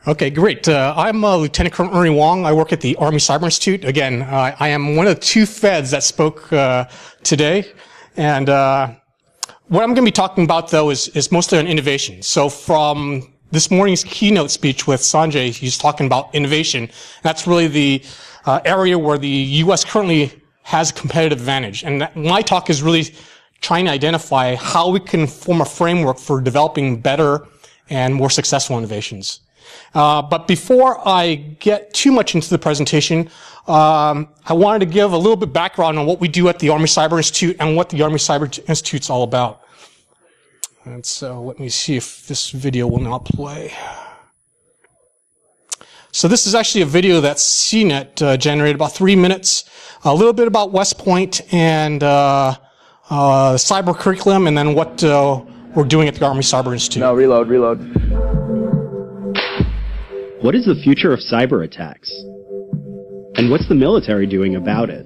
Okay, great. I'm Lieutenant Colonel Ernie Wong. I work at the Army Cyber Institute. Again, I am one of the two feds that spoke today. And what I'm going to be talking about, though, is mostly on innovation. So from this morning's keynote speech with Sanjay, he's talking about innovation. That's really the area where the U.S. currently has a competitive advantage. And my talk is really trying to identify how we can form a framework for developing better and more successful innovations. But before I get too much into the presentation, I wanted to give a little bit background on what we do at the Army Cyber Institute and what the Army Cyber Institute's all about. And so let me see if this video will not play. So this is actually a video that CNET generated, about 3 minutes, a little bit about West Point and cyber curriculum, and then what we're doing at the Army Cyber Institute. No, reload. What is the future of cyber attacks? And what's the military doing about it?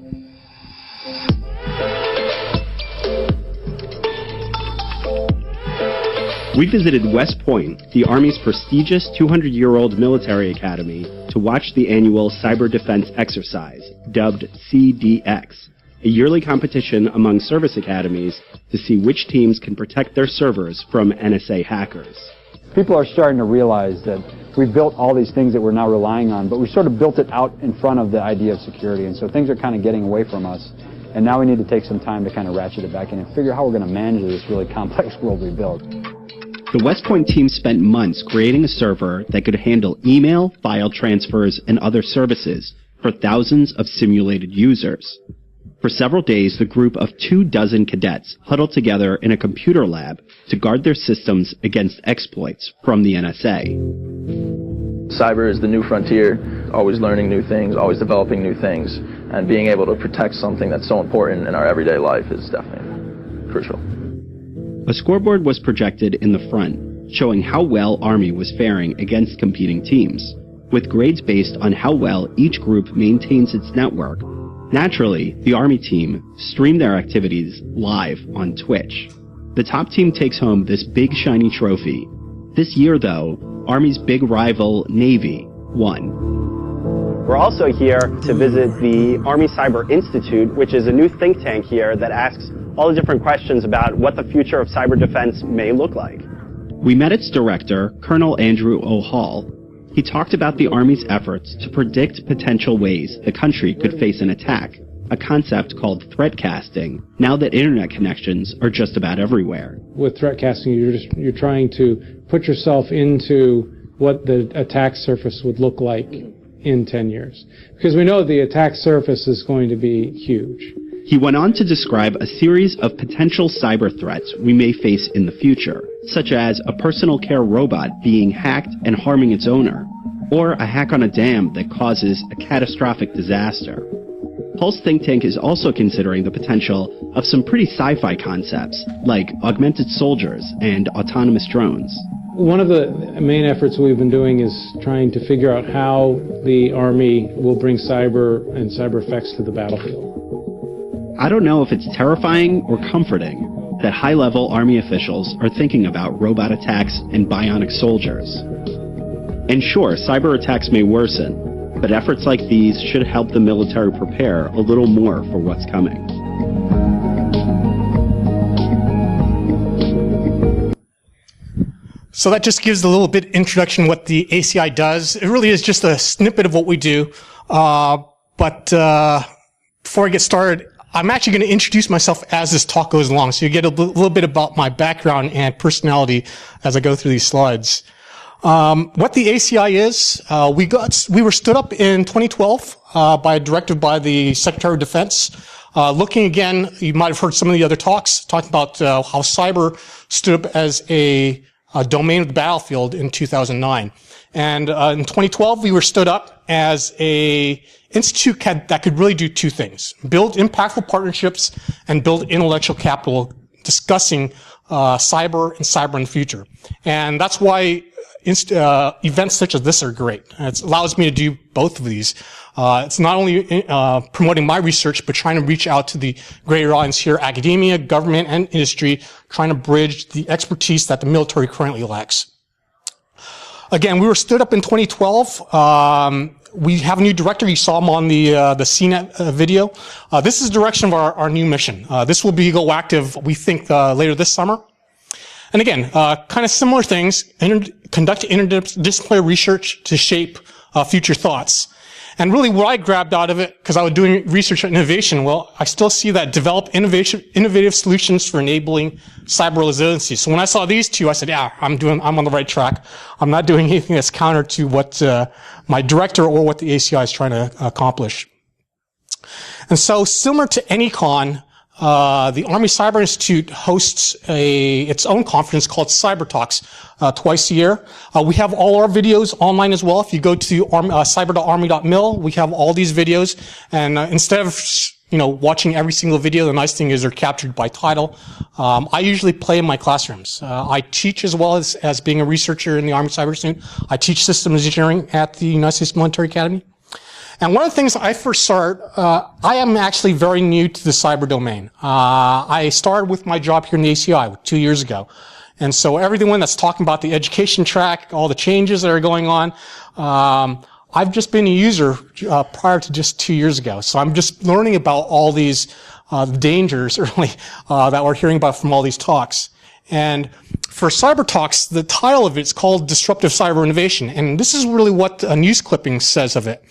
We visited West Point, the Army's prestigious 200-year-old military academy, to watch the annual Cyber Defense Exercise, dubbed CDX, a yearly competition among service academies to see which teams can protect their servers from NSA hackers. People are starting to realize that we've built all these things that we're now relying on, but we sort of built it out in front of the idea of security, and so things are kind of getting away from us. And now we need to take some time to kind of ratchet it back in and figure out how we're going to manage this really complex world we built. The West Point team spent months creating a server that could handle email, file transfers, and other services for thousands of simulated users. For several days, the group of 24 cadets huddled together in a computer lab to guard their systems against exploits from the NSA. Cyber is the new frontier, always learning new things, always developing new things, and being able to protect something that's so important in our everyday life is definitely crucial. A scoreboard was projected in the front, showing how well Army was faring against competing teams, with grades based on how well each group maintains its network. Naturally, the Army team streamed their activities live on Twitch. The top team takes home this big shiny trophy. This year, though, Army's big rival, Navy, won. We're also here to visit the Army Cyber Institute, which is a new think tank here that asks all the different questions about what the future of cyber defense may look like. We met its director, Colonel Andrew O'Hall. He talked about the Army's efforts to predict potential ways the country could face an attack, a concept called threat casting, now that internet connections are just about everywhere. With threat casting, you're trying to put yourself into what the attack surface would look like in 10 years. Because we know the attack surface is going to be huge. He went on to describe a series of potential cyber threats we may face in the future, such as a personal care robot being hacked and harming its owner, or a hack on a dam that causes a catastrophic disaster. Pulse think tank is also considering the potential of some pretty sci-fi concepts, like augmented soldiers and autonomous drones. One of the main efforts we've been doing is trying to figure out how the Army will bring cyber and cyber effects to the battlefield. I don't know if it's terrifying or comforting that high-level Army officials are thinking about robot attacks and bionic soldiers. And sure, cyber attacks may worsen, but efforts like these should help the military prepare a little more for what's coming. So that just gives a little bit introduction to what the ACI does. It really is just a snippet of what we do. But before I get started, I'm actually going to introduce myself as this talk goes along, so you get a little bit about my background and personality as I go through these slides. What the ACI is, we were stood up in 2012 by a directive by the Secretary of Defense. Looking again, you might have heard some of the other talks talking about how cyber stood up as a domain of the battlefield in 2009. And in 2012, we were stood up as a institute that could really do two things: build impactful partnerships and build intellectual capital discussing cyber and cyber in the future. And that's why events such as this are great. It allows me to do both of these. It's not only promoting my research, but trying to reach out to the greater audience here, academia, government, and industry, trying to bridge the expertise that the military currently lacks. Again, we were stood up in 2012. We have a new director. You saw him on the CNET video. This is the direction of our new mission. This will go active, we think, later this summer. And again, kind of similar things. Conduct interdisciplinary research to shape future thoughts. And really what I grabbed out of it, because I was doing research and innovation, well, I still see that develop innovative solutions for enabling cyber resiliency. So when I saw these two, I said, yeah, I'm on the right track. I'm not doing anything that's counter to what my director or what the ACI is trying to accomplish. And so similar to AnyCon, the Army Cyber Institute hosts its own conference called Cyber Talks twice a year. We have all our videos online as well. If you go to cyber.army.mil, we have all these videos. And instead of watching every single video, the nice thing is they're captured by title. I usually play in my classrooms. I teach as well as being a researcher in the Army Cyber Institute. I teach systems engineering at the United States Military Academy. And one of the things I first started, I am actually very new to the cyber domain. I started with my job here in the ACI 2 years ago. And so everyone that's talking about the education track, all the changes that are going on, I've just been a user prior to just 2 years ago. So I'm just learning about all these dangers, really, that we're hearing about from all these talks. And for Cyber Talks, the title of it is called Disruptive Cyber Innovation. And this is really what a news clipping says of it.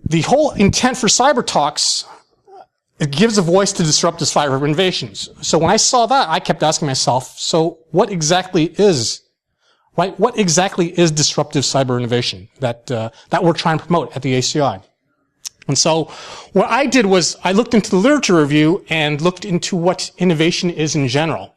The whole intent for Cyber Talks, it gives a voice to disruptive cyber innovations. So when I saw that, I kept asking myself, so what exactly is disruptive cyber innovation that we're trying to promote at the ACI? And so what I did was I looked into the literature review and looked into what innovation is in general.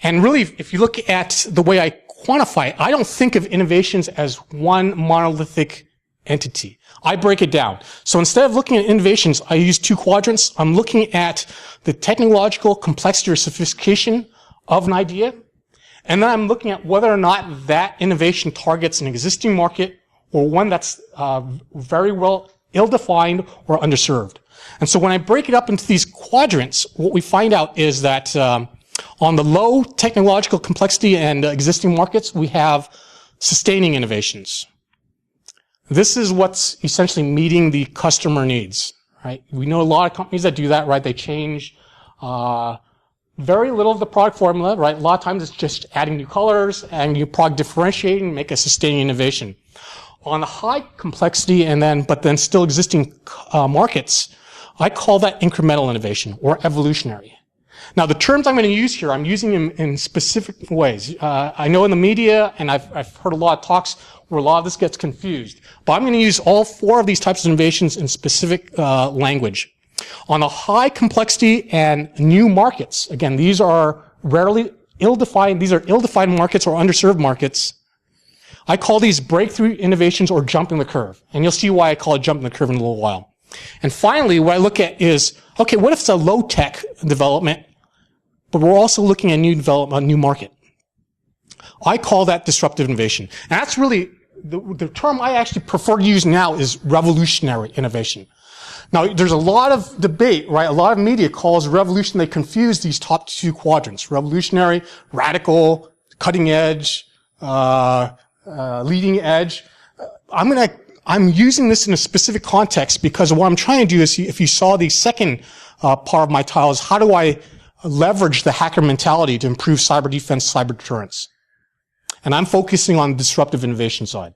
And really, if you look at the way I quantify it, I don't think of innovations as one monolithic entity. I break it down. So instead of looking at innovations, I use two quadrants. I'm looking at the technological complexity or sophistication of an idea, and then I'm looking at whether or not that innovation targets an existing market or one that's very well ill-defined or underserved. And so when I break it up into these quadrants, what we find out is that on the low technological complexity and existing markets, we have sustaining innovations. This is what's essentially meeting the customer needs, right? We know a lot of companies that do that, right? They change very little of the product formula, right? A lot of times it's just adding new colors and new product differentiating, make a sustaining innovation. On the high complexity but then still existing markets, I call that incremental innovation or evolutionary. Now, the terms I'm going to use here, I'm using them in specific ways. I know in the media, and I've heard a lot of talks where a lot of this gets confused. But I'm going to use all four of these types of innovations in specific language. On the high complexity and new markets, again, these are rarely ill-defined. These are ill-defined markets or underserved markets. I call these breakthrough innovations or jumping the curve. And you'll see why I call it jumping the curve in a little while. And finally, what I look at is, okay, what if it's a low-tech development, but we're also looking at new development, a new market? I call that disruptive innovation. And that's really, the term I actually prefer to use now is revolutionary innovation. Now, there's a lot of debate, right? A lot of media calls revolution, they confuse these top two quadrants. Revolutionary, radical, cutting edge, leading edge. I'm using this in a specific context because what I'm trying to do is, if you saw the second part of my title, is how do I leverage the hacker mentality to improve cyber defense, cyber deterrence? And I'm focusing on the disruptive innovation side.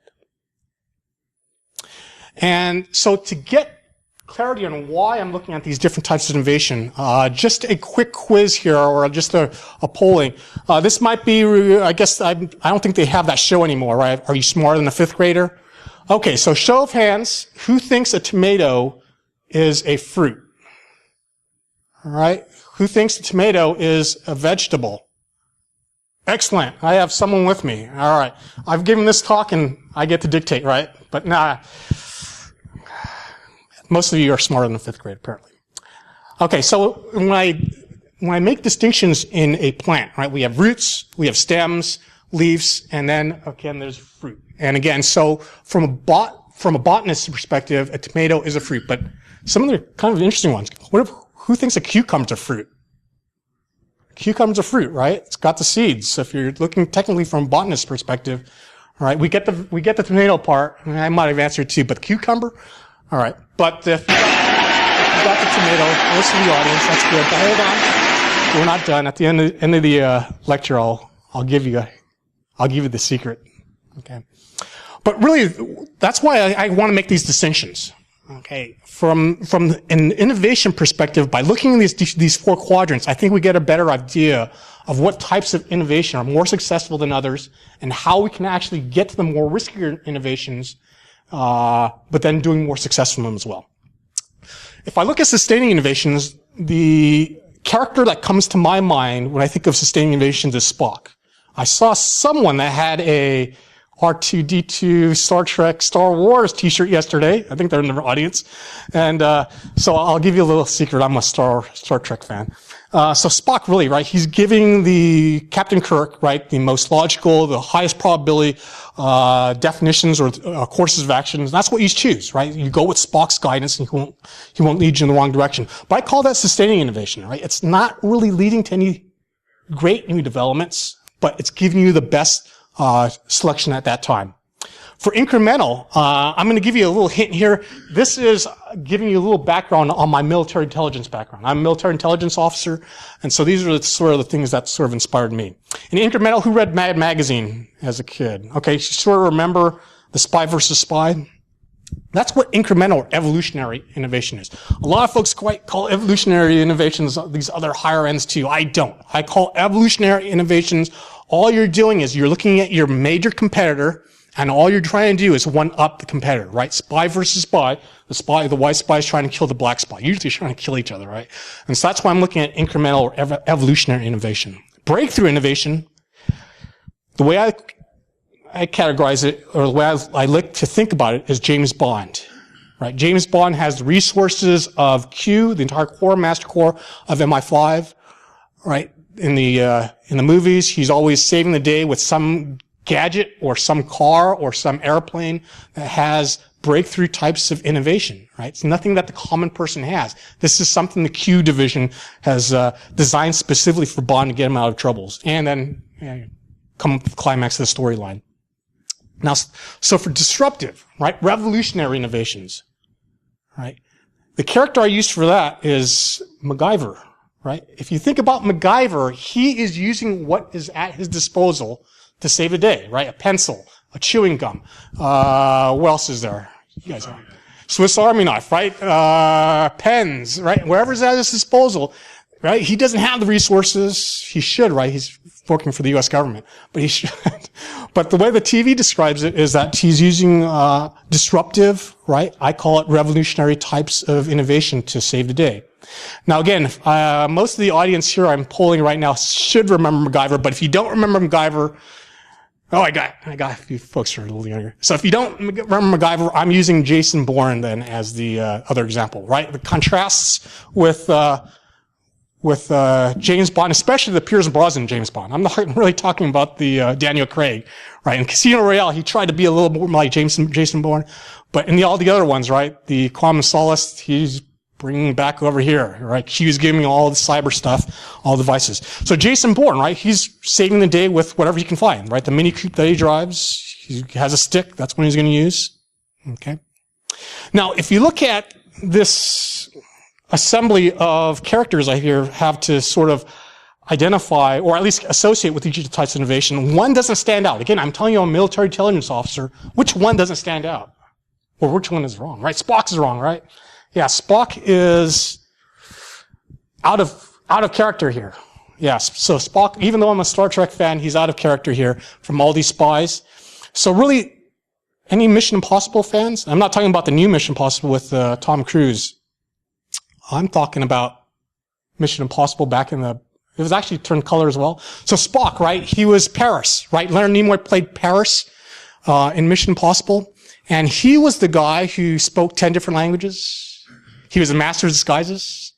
And so to get clarity on why I'm looking at these different types of innovation, just a quick quiz here, or just a polling. This might be, I guess, I don't think they have that show anymore, right? Are you smarter than a fifth grader? Okay, so show of hands, who thinks a tomato is a fruit? All right, who thinks a tomato is a vegetable? Excellent. I have someone with me. All right. I've given this talk and I get to dictate, right? But nah. Most of you are smarter than a fifth grade, apparently. Okay, so when I make distinctions in a plant, right, we have roots, we have stems, leaves, and then, again, there's fruit. And again, so from a botanist's perspective, a tomato is a fruit. But some of the kind of interesting ones. Who thinks a cucumber's a fruit? Cucumber's a fruit, right? It's got the seeds. So if you're looking technically from a botanist's perspective, All right, we get the tomato part. I might have answered too, but the cucumber? All right. But if you got the tomato, most of the audience, that's good. But hold on. We're not done. At the end of the lecture, I'll give you the secret. Okay. But really, that's why I want to make these distinctions. Okay. From an innovation perspective, by looking at these 4 quadrants, I think we get a better idea of what types of innovation are more successful than others and how we can actually get to the more riskier innovations, but then doing more success from them as well. If I look at sustaining innovations, the character that comes to my mind when I think of sustaining innovations is Spock. I saw someone that had a R2-D2 Star Trek Star Wars t-shirt yesterday. I think they're in the audience. And so I'll give you a little secret. I'm a Star Trek fan. So Spock really, right, he's giving the Captain Kirk, right, the most logical, the highest probability definitions or courses of actions. That's what you choose, right? You go with Spock's guidance and he won't lead you in the wrong direction. But I call that sustaining innovation, right? It's not really leading to any great new developments, but it's giving you the best selection at that time. For incremental, I'm going to give you a little hint here. This is giving you a little background on my military intelligence background. I'm a military intelligence officer, and so these are sort of the things that sort of inspired me. In incremental, who read Mad Magazine as a kid? Okay, you sort of remember the spy versus spy? That's what incremental or evolutionary innovation is. A lot of folks quite call evolutionary innovations these other higher ends too. I don't. I call evolutionary innovations, all you're doing is you're looking at your major competitor and all you're trying to do is one up the competitor, right? Spy versus spy. The white spy is trying to kill the black spy. Usually trying to kill each other, right? And so that's why I'm looking at incremental or evolutionary innovation. Breakthrough innovation, the way I categorize it, or the way I like to think about it, is James Bond, right? James Bond has the resources of Q, the entire core, master core of MI5, right? In the movies, he's always saving the day with some gadget or some car or some airplane that has breakthrough types of innovation, right? It's nothing that the common person has. This is something the Q division has designed specifically for Bond to get him out of troubles. And then come up with the climax of the storyline. Now, so for disruptive, right, revolutionary innovations, right, the character I used for that is MacGyver, right? If you think about MacGyver, he is using what is at his disposal to save the day, right? A pencil, a chewing gum. What else is there? You guys know. Swiss Army knife, right? Pens, right? Wherever's at his disposal, right? He doesn't have the resources. He should, right? He's working for the U.S. government, but he should. But the way the TV describes it is that he's using disruptive, right? I call it revolutionary types of innovation to save the day. Now again, most of the audience here I'm polling right now should remember MacGyver, but if you don't remember MacGyver, I got a few folks who are a little younger. So if you don't remember MacGyver, I'm using Jason Bourne then as the other example, right? The contrasts with James Bond, especially the Pierce Brosnan James Bond. I'm not really talking about the Daniel Craig, right? In Casino Royale, he tried to be a little more like Jason Bourne, but in all the other ones, right? The Quantum of Solace, he's bringing back over here, right? He was giving me all the cyber stuff, all the devices. So Jason Bourne, right? He's saving the day with whatever he can find, right? The Mini Coupe that he drives, he has a stick. That's what he's going to use. Okay. Now, if you look at this assembly of characters I here have to sort of identify or at least associate with each of the types of innovation, one doesn't stand out. Again, I'm telling you I'm a military intelligence officer. Which one doesn't stand out? Or which one is wrong, right? Spock is wrong, right? Yeah, Spock is out of character here. Yes, so Spock, even though I'm a Star Trek fan, he's out of character here from all these spies. So really, any Mission Impossible fans? I'm not talking about the new Mission Impossible with Tom Cruise. I'm talking about Mission Impossible back in it was actually turned color as well. So Spock, right? He was Paris, right? Leonard Nimoy played Paris in Mission Impossible. And he was the guy who spoke 10 different languages. He was a master of disguises.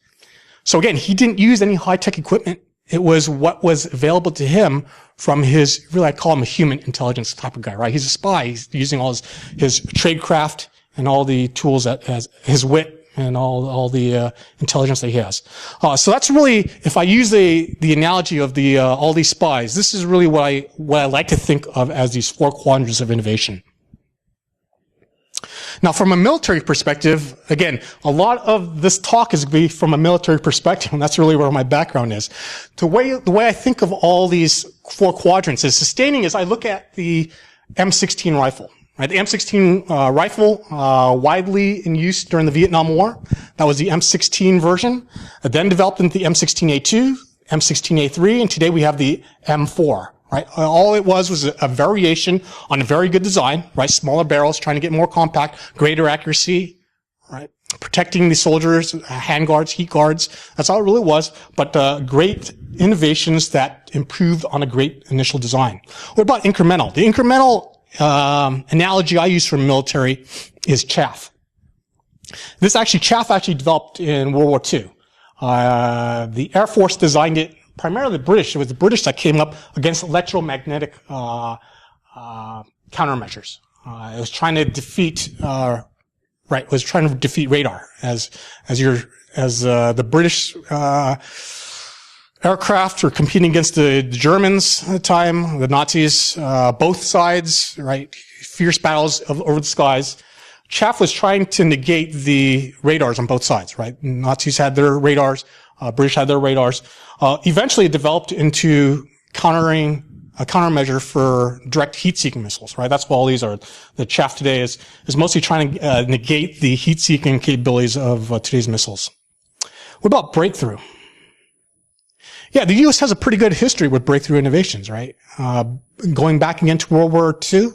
So again, he didn't use any high-tech equipment. It was what was available to him from his, really I'd call him a human intelligence type of guy, right? He's a spy. He's using all his tradecraft and all the tools that has his wit and all the intelligence that he has. So that's really, if I use the analogy of all these spies, this is really what I like to think of as these 4 quadrants of innovation. Now, from a military perspective, again, a lot of this talk is going to be from a military perspective, and that's really where my background is. The way I think of all these 4 quadrants is sustaining is I look at the M16 rifle. Right, the M16 rifle, widely in use during the Vietnam War. That was the M16 version. It then developed into the M16A2, M16A3, and today we have the M4. Right, all it was a variation on a very good design. Right, smaller barrels, trying to get more compact, greater accuracy. Right, protecting the soldiers, hand guards, heat guards. That's all it really was. But great innovations that improved on a great initial design. What about incremental? The incremental analogy I use for military is chaff. Chaff actually developed in World War II. The Air Force designed it, primarily the British. It was the British that came up against electromagnetic countermeasures. It was trying to defeat radar as the British aircraft were competing against the Germans at the time, the Nazis, both sides, right? Fierce battles over the skies. Chaff was trying to negate the radars on both sides, right? Nazis had their radars, British had their radars. Eventually it developed into a countermeasure for direct heat-seeking missiles, right? That's what all these are. The chaff today is mostly trying to negate the heat-seeking capabilities of today's missiles. What about breakthrough? Yeah, the U.S. has a pretty good history with breakthrough innovations, right? Going back again to World War II,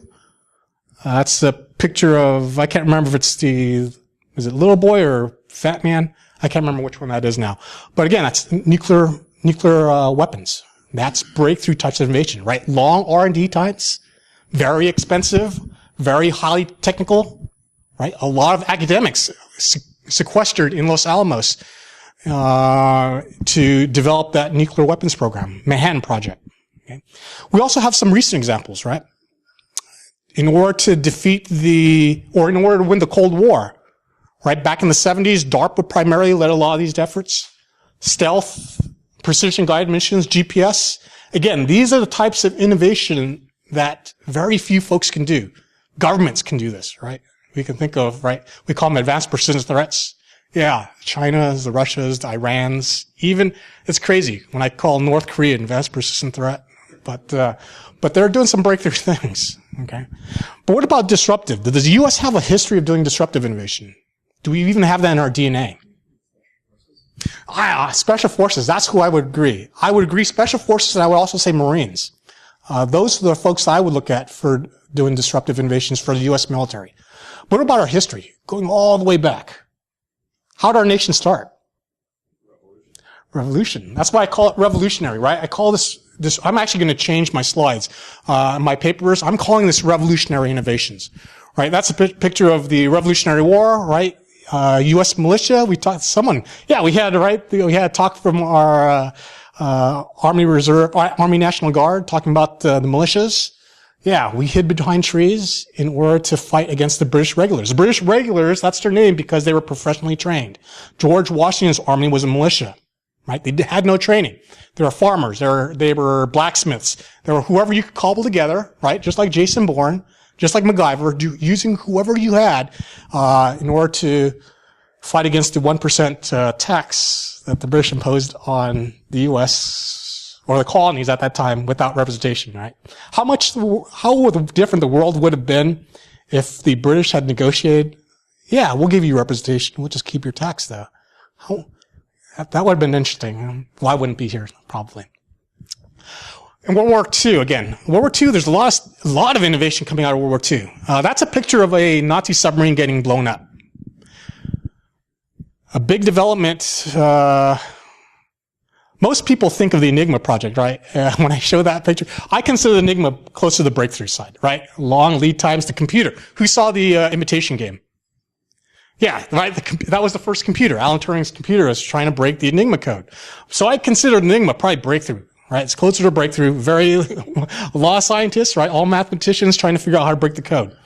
that's a picture of, I can't remember if it's is it Little Boy or Fat Man? I can't remember which one that is now. But again, that's nuclear weapons. That's breakthrough types of innovation, right? Long R&D times, very expensive, very highly technical, right? A lot of academics sequestered in Los Alamos to develop that nuclear weapons program, Manhattan Project. Okay. We also have some recent examples, right? In order to in order to win the Cold War, right? Back in the 70s, DARPA primarily led a lot of these efforts. Stealth, precision-guided missions, GPS. Again, these are the types of innovation that very few folks can do. Governments can do this, right? We can think of, right? We call them advanced precision threats. Yeah, China's, the Russia's, the Iran's, even, it's crazy when I call North Korea an advanced persistent threat. But they're doing some breakthrough things, okay? But what about disruptive? Does the U.S. have a history of doing disruptive innovation? Do we even have that in our DNA? Special forces, that's who I would agree. I would agree special forces, and I would also say Marines. Those are the folks I would look at for doing disruptive innovations for the U.S. military. But what about our history? Going all the way back. How did our nation start? Revolution. That's why I call it revolutionary, right? I call this, I'm actually going to change my slides. My papers, I'm calling this revolutionary innovations, right? That's a picture of the Revolutionary War, right? U.S. militia, we had a talk from our, Army Reserve, Army National Guard talking about the militias. Yeah, we hid behind trees in order to fight against the British regulars. The British regulars, that's their name because they were professionally trained. George Washington's army was a militia, right? They had no training. They were farmers. They were blacksmiths. They were whoever you could cobble together, right? Just like Jason Bourne, just like MacGyver, using whoever you had, in order to fight against the 1% tax that the British imposed on the U.S. or the colonies at that time without representation, right? How different the world would have been if the British had negotiated, yeah, we'll give you representation, we'll just keep your tax though. That would have been interesting. Well, I wouldn't be here, probably. In World War II, again, World War II, there's a lot of innovation coming out of World War II. That's a picture of a Nazi submarine getting blown up. A big development, most people think of the Enigma project, right? When I show that picture, I consider the Enigma close to the breakthrough side, right? Long lead times to computer. Who saw the Imitation Game? Yeah, right. That was the first computer. Alan Turing's computer was trying to break the Enigma code. So I consider Enigma probably breakthrough, right? It's closer to breakthrough. Very a lot of scientists, right? All mathematicians trying to figure out how to break the code.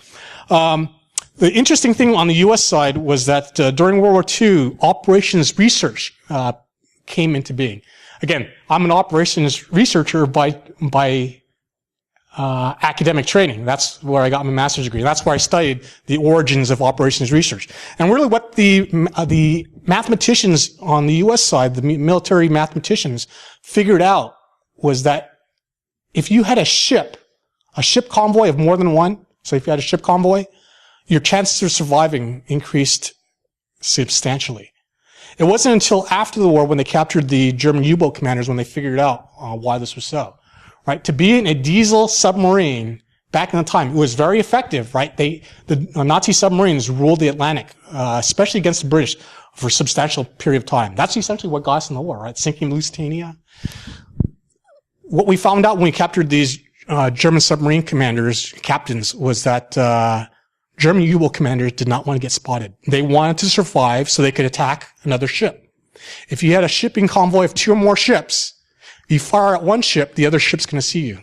The interesting thing on the U.S. side was that during World War II, operations research came into being. Again, I'm an operations researcher by academic training. That's where I got my master's degree. That's where I studied the origins of operations research. And really what the mathematicians on the U.S. side, the military mathematicians, figured out was that if you had a ship convoy of more than one, so if you had a ship convoy, your chances of surviving increased substantially. It wasn't until after the war when they captured the German U-boat commanders when they figured out why this was so. Right? To be in a diesel submarine back in the time, it was very effective, right? The Nazi submarines ruled the Atlantic, especially against the British, for a substantial period of time. That's essentially what got us in the war, right? Sinking Lusitania. What we found out when we captured these German submarine captains, was that German U-boat commanders did not want to get spotted. They wanted to survive so they could attack another ship. If you had a shipping convoy of 2 or more ships, you fire at one ship, the other ship's going to see you.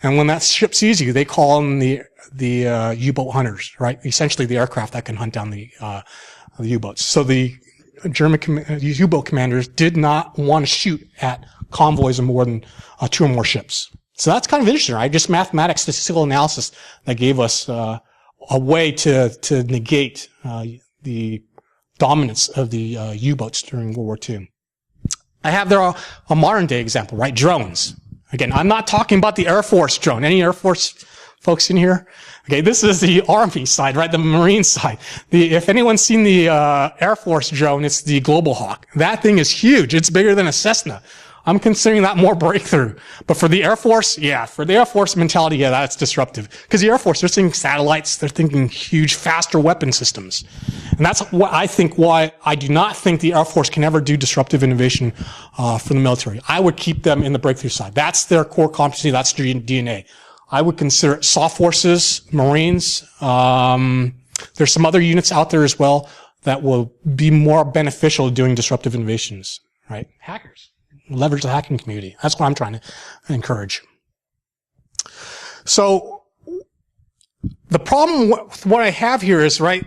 And when that ship sees you, they call in the U-boat hunters, right? Essentially the aircraft that can hunt down the U-boats. So the German U-boat commanders did not want to shoot at convoys of more than 2 or more ships. So that's kind of interesting, right? Just mathematics, statistical analysis that gave us a way to negate the dominance of the U-boats during World War II. I have there a modern day example, right? Drones. Again, I'm not talking about the Air Force drone. Any Air Force folks in here? Okay, this is the Army side, right? The Marine side. If anyone's seen the Air Force drone, it's the Global Hawk. That thing is huge. It's bigger than a Cessna. I'm considering that more breakthrough. But for the Air Force, yeah, for the Air Force mentality, yeah, that's disruptive. Because the Air Force, they're thinking satellites, they're thinking huge, faster weapon systems. And that's what I think why I do not think the Air Force can ever do disruptive innovation for the military. I would keep them in the breakthrough side. That's their core competency, that's their DNA. I would consider it soft forces, Marines. There's some other units out there as well that will be more beneficial doing disruptive innovations, right? Hackers. Leverage the hacking community. That's what I'm trying to encourage. So the problem with what I have here is, right,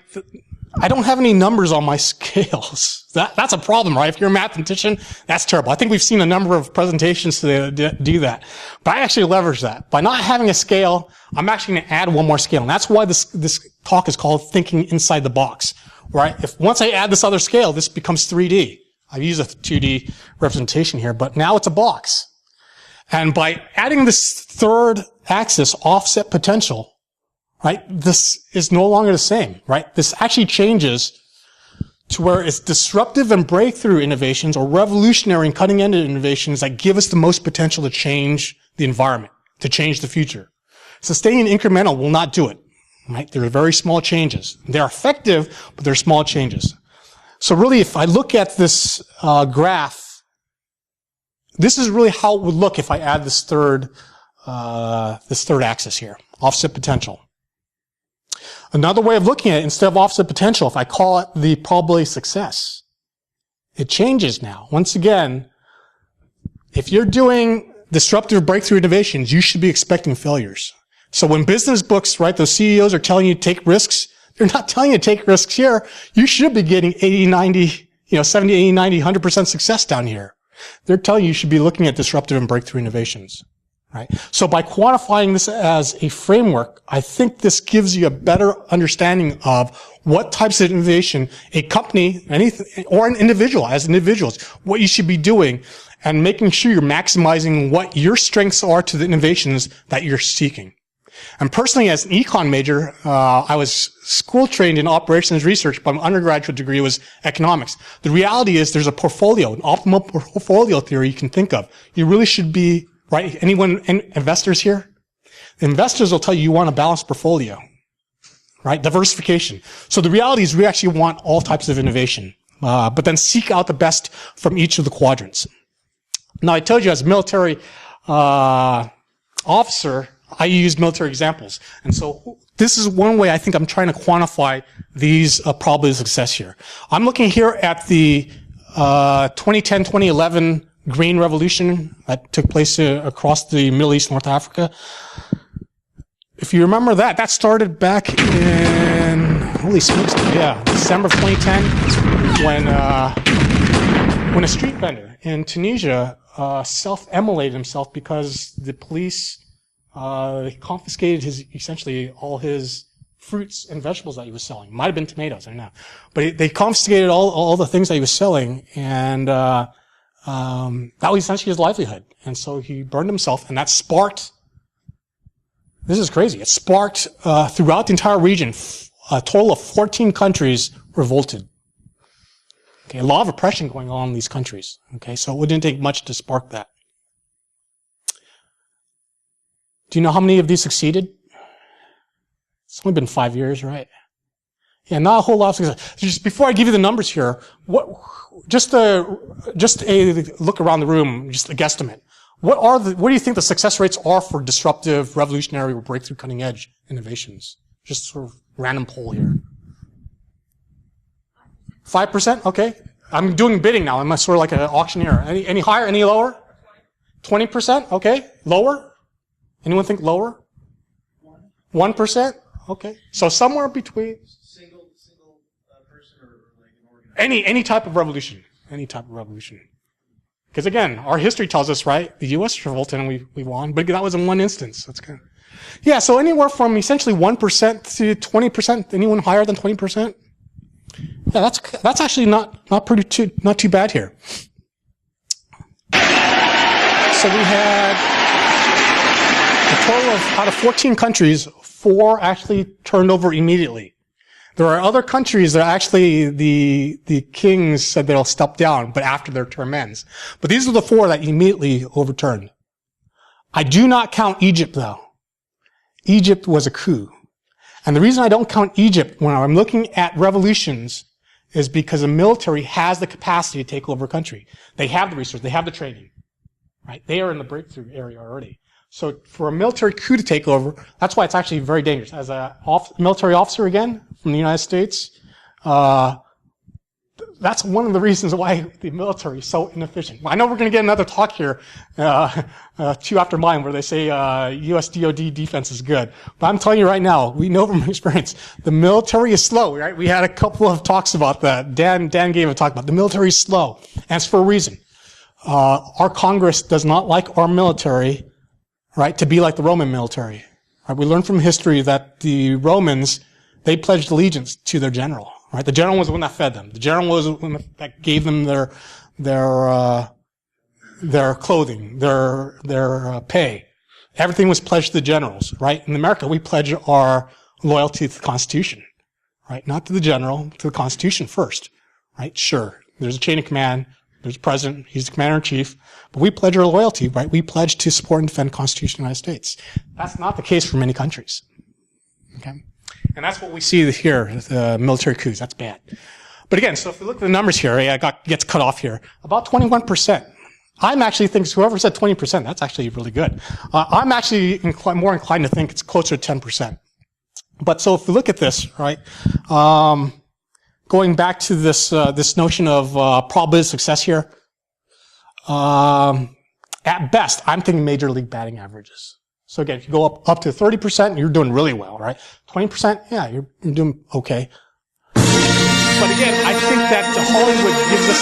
I don't have any numbers on my scales. That's a problem, right? If you're a mathematician, that's terrible. I think we've seen a number of presentations to do that. But I actually leverage that. By not having a scale, I'm actually going to add one more scale. And that's why this talk is called Thinking Inside the Box, right? If once I add this other scale, this becomes 3D. I've used a 2D representation here, but now it's a box. And by adding this third axis, offset potential, right, this is no longer the same, right? This actually changes to where it's disruptive and breakthrough innovations or revolutionary and cutting-edge innovations that give us the most potential to change the environment, to change the future. Sustaining incremental will not do it, right? They're very small changes. They're effective, but they're small changes. So really, if I look at this graph, this is really how it would look if I add this third axis here, offset potential. Another way of looking at it, instead of offset potential, if I call it the probability of success, it changes now. Once again, if you're doing disruptive breakthrough innovations, you should be expecting failures. So when business books, right, those CEOs are telling you to take risks, they're not telling you to take risks here. You should be getting 80, 90, 70, 80, 90, 100% success down here. They're telling you should be looking at disruptive and breakthrough innovations, right? So by quantifying this as a framework, I think this gives you a better understanding of what types of innovation a company, anything, or an individual, as individuals, what you should be doing and making sure you're maximizing what your strengths are to the innovations that you're seeking. And personally, as an econ major, I was school trained in operations research, but my undergraduate degree was economics. The reality is there's a portfolio, an optimal portfolio theory you can think of. You really should be, right? Anyone, investors here? Investors will tell you want a balanced portfolio, right? Diversification. So the reality is we actually want all types of innovation, but then seek out the best from each of the quadrants. Now, I told you as a military officer, I use military examples. And so this is one way I think I'm trying to quantify these probabilities of success here. I'm looking here at the 2010-2011 Green Revolution that took place across the Middle East, North Africa. If you remember that started back in Holy smokes! Yeah, December of 2010 when a street vendor in Tunisia self-immolated himself because the police confiscated essentially all his fruits and vegetables that he was selling. Might have been tomatoes, I don't know, but they confiscated all the things that he was selling, and that was essentially his livelihood. And so he burned himself, and that sparked. This is crazy. It sparked throughout the entire region. A total of 14 countries revolted. Okay, a lot of oppression going on in these countries. Okay, so it didn't take much to spark that. Do you know how many of these succeeded? It's only been 5 years, right? Yeah, not a whole lot of success. Just before I give you the numbers here, just a look around the room, just a guesstimate. What do you think the success rates are for disruptive, revolutionary, or breakthrough, cutting-edge innovations? Just sort of random poll here. 5%? Okay. I'm doing bidding now. I'm sort of like an auctioneer. Any higher? Any lower? 20%? Okay. Lower? Anyone think lower? 1%? Okay. So somewhere between. Single person or like an organization? Any type of revolution. Any type of revolution. Because again, our history tells us, right? The U.S. revolted and we won, but that was in one instance. That's kind of. Yeah, so anywhere from essentially 1% to 20%. Anyone higher than 20%? Yeah, that's actually not too bad here. So we had a total of out of 14 countries, 4 actually turned over immediately. There are other countries that actually the kings said they'll step down, but after their term ends. But these are the 4 that immediately overturned. I do not count Egypt though. Egypt was a coup. And the reason I don't count Egypt when I'm looking at revolutions is because the military has the capacity to take over a country. They have the resources, they have the training, right? They are in the breakthrough area already. So for a military coup to take over, that's why it's actually very dangerous. As a military officer again from the United States, that's one of the reasons why the military is so inefficient. I know we're going to get another talk here, 2 after mine, where they say U.S. DoD defense is good. But I'm telling you right now, we know from experience, the military is slow, right? We had a couple of talks about that. Dan gave a talk about the military is slow, and it's for a reason. Our Congress does not like our military, right, to be like the Roman military. Right? We learned from history that the Romans, they pledged allegiance to their general. Right? The general was the one that fed them. The general was the one that gave them their clothing, their pay. Everything was pledged to the generals, right? In America, we pledge our loyalty to the Constitution, right? Not to the general, to the Constitution first, right? Sure. There's a chain of command. There's a president. He's the commander-in-chief. But we pledge our loyalty, right? We pledge to support and defend the Constitution of the United States. That's not the case for many countries. Okay? And that's what we see here, the military coups. That's bad. But again, so if we look at the numbers here, gets cut off here. About 21%. I'm actually thinking, whoever said 20%, that's actually really good. I'm actually more inclined to think it's closer to 10%. But so if we look at this, right, going back to this notion of probability of success here, at best, I'm thinking major league batting averages. So again, if you go up to 30%, you're doing really well, right? 20%, yeah, you're doing okay. But again, I think that Hollywood gives us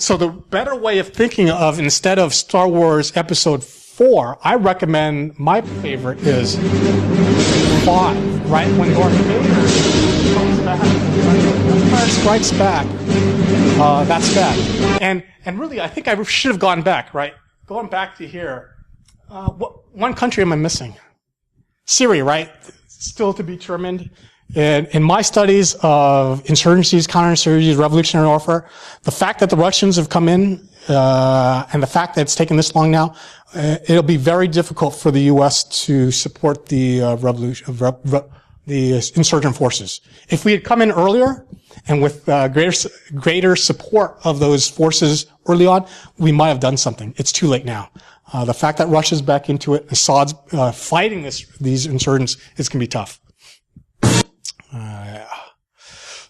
So the better way of thinking of, instead of Star Wars Episode 4, I recommend, my favorite is 5, right? When Darth Vader comes back, when Empire Strikes Back, that's bad. And really, I think I should have gone back, right? Going back to here, one country am I missing? Syria, right? Still to be determined. In my studies of insurgencies, counterinsurgencies, revolutionary warfare, the fact that the Russians have come in, and the fact that it's taken this long now, it'll be very difficult for the U.S. to support the the insurgent forces. If we had come in earlier and with greater support of those forces early on, we might have done something. It's too late now. The fact that Russia's back into it, Assad's fighting these insurgents, is going to be tough.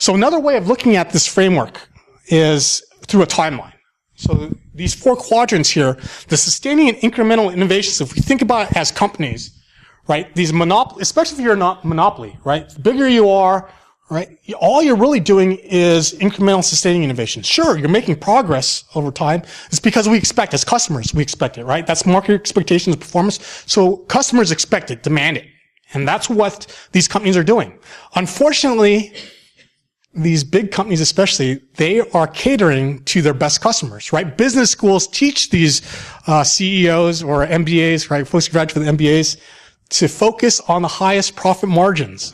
So another way of looking at this framework is through a timeline. So these 4 quadrants here, the sustaining and incremental innovations, if we think about it as companies, right, these especially if you're not monopoly, right, the bigger you are, right, all you're really doing is incremental sustaining innovations. Sure, you're making progress over time. It's because we expect, as customers, we expect it, right? That's market expectations of performance. So customers expect it, demand it. And that's what these companies are doing. Unfortunately, these big companies especially, they are catering to their best customers, right? Business schools teach these CEOs or MBAs, right, folks who graduate with MBAs, to focus on the highest profit margins.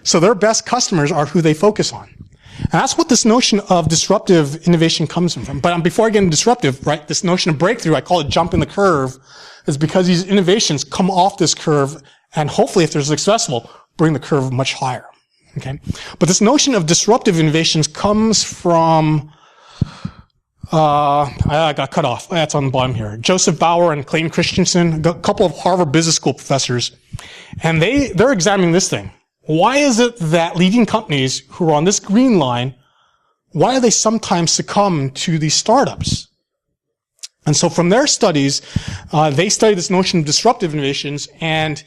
So their best customers are who they focus on. And that's what this notion of disruptive innovation comes from. But before I get into disruptive, right, this notion of breakthrough, I call it jumping the curve, is because these innovations come off this curve and hopefully, if they're successful, bring the curve much higher. Okay? But this notion of disruptive innovations comes from, I got cut off. That's on the bottom here. Joseph Bauer and Clayton Christensen, a couple of Harvard Business School professors, and they're examining this thing. Why is it that leading companies who are on this green line, why do they sometimes succumb to these startups? And so from their studies, they study this notion of disruptive innovations, and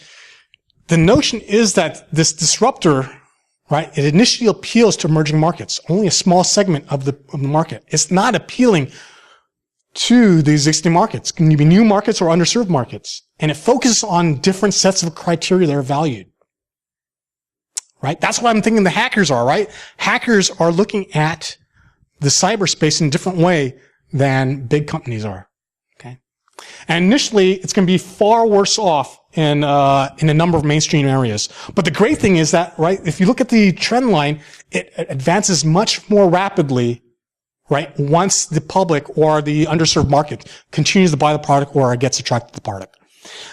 the notion is that this disruptor, right, it initially appeals to emerging markets, only a small segment of the market. It's not appealing to the existing markets. It can be new markets or underserved markets. And it focuses on different sets of criteria that are valued. Right? That's what I'm thinking the hackers are, right? Hackers are looking at the cyberspace in a different way than big companies are. Okay? And initially, it's going to be far worse off in a number of mainstream areas. But the great thing is that, right, if you look at the trend line, it advances much more rapidly, right, once the public or the underserved market continues to buy the product or gets attracted to the product.